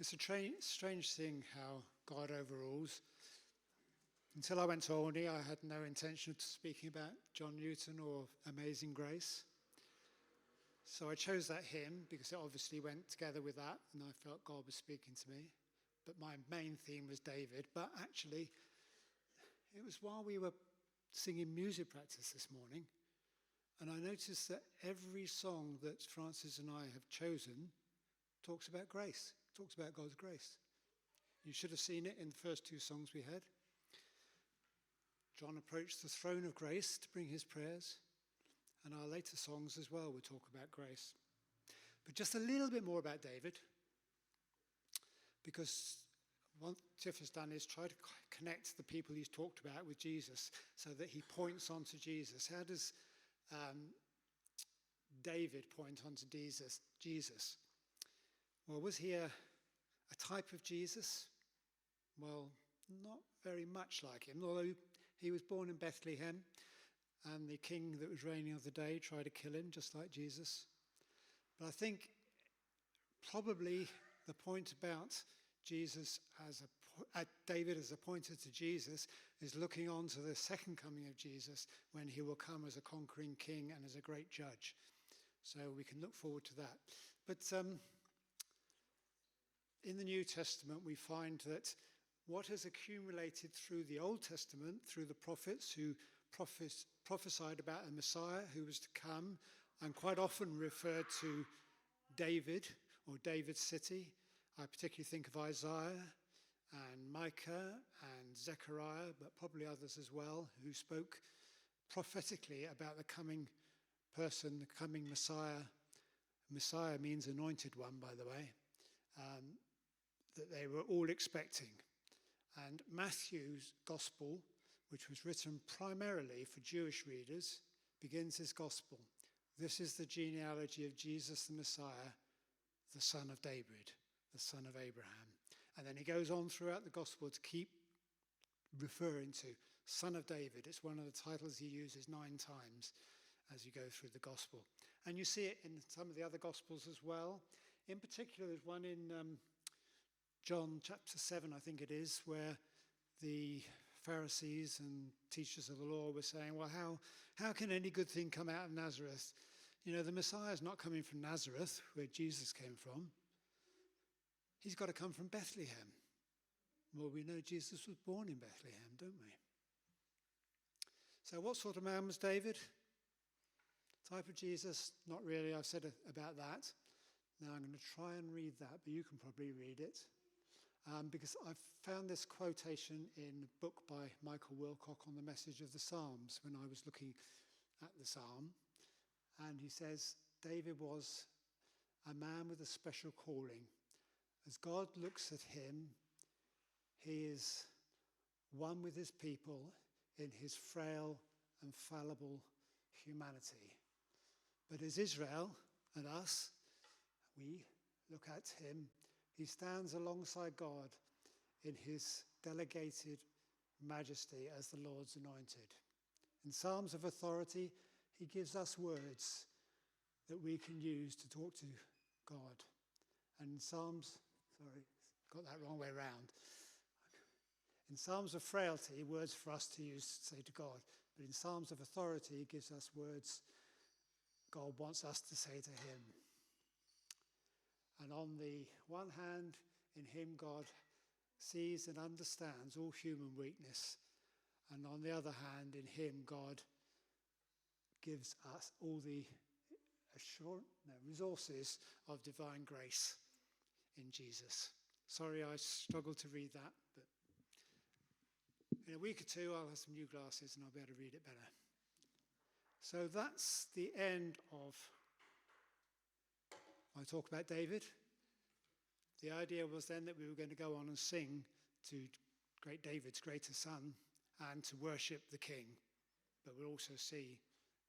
It's a strange thing how God overrules. Until I went to Olney, I had no intention of speaking about John Newton or Amazing Grace. So I chose that hymn because it obviously went together with that, and I felt God was speaking to me. But my main theme was David. But actually, it was while we were singing music practice this morning, and I noticed that every song that Francis and I have chosen talks about grace, talks about God's grace. You should have seen it in the first two songs we had. John approached the throne of grace to bring his prayers, and our later songs as well will talk about grace. But just a little bit more about David, because what Tiff has done is try to connect the people he's talked about with Jesus so that he points on to Jesus. How does David point on to Jesus? Well, was he a type of Jesus? Well, not very much like him, although he was born in Bethlehem, and the king that was reigning of the day tried to kill him, just like Jesus. But I think probably the point about David as appointed to Jesus is looking on to the second coming of Jesus, when he will come as a conquering king and as a great judge. So we can look forward to that. But in the New Testament, we find that what has accumulated through the Old Testament, through the prophets who prophesied about a Messiah who was to come, and quite often referred to David or David's city. I particularly think of Isaiah and Micah and Zechariah, but probably others as well, who spoke prophetically about the coming person, the coming Messiah. Messiah means anointed one, by the way, that they were all expecting. And Matthew's gospel, which was written primarily for Jewish readers, begins his gospel. This is the genealogy of Jesus the Messiah, the son of David, the son of Abraham. And then he goes on throughout the gospel to keep referring to son of David. It's one of the titles he uses 9 times as you go through the gospel. And you see it in some of the other gospels as well. In particular, there's one in John chapter 7, I think it is, where the Pharisees and teachers of the law were saying, well, how can any good thing come out of Nazareth? You know, the Messiah is not coming from Nazareth, where Jesus came from. He's got to come from Bethlehem. Well, we know Jesus was born in Bethlehem, don't we? So what sort of man was David? Type of Jesus? Not really. I've said about that. Now I'm going to try and read that, but you can probably read it. Because I've found this quotation in a book by Michael Wilcock on the message of the Psalms when I was looking at the psalm. And he says, David was a man with a special calling. As God looks at him, he is one with his people in his frail and fallible humanity. But as Israel and us, we look at him, he stands alongside God in his delegated majesty as the Lord's anointed. In Psalms of authority, he gives us words that we can use to talk to God. And in Psalms, got that wrong way around. In Psalms of frailty, words for us to use to say to God. But in Psalms of authority, he gives us words God wants us to say to him. And on the one hand, in him God sees and understands all human weakness. And on the other hand, in him God gives us all the resources of divine grace in Jesus. Sorry, I struggled to read that, but in a week or two I'll have some new glasses and I'll be able to read it better. So that's the end of my talk about David. The idea was then that we were going to go on and sing to great David's greater son and to worship the king. But we'll also see,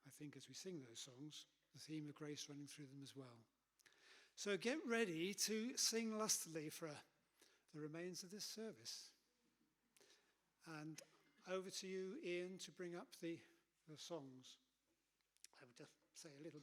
I think, as we sing those songs, the theme of grace running through them as well. So get ready to sing lustily for the remains of this service. And over to you, Ian, to bring up the songs. I would just say a little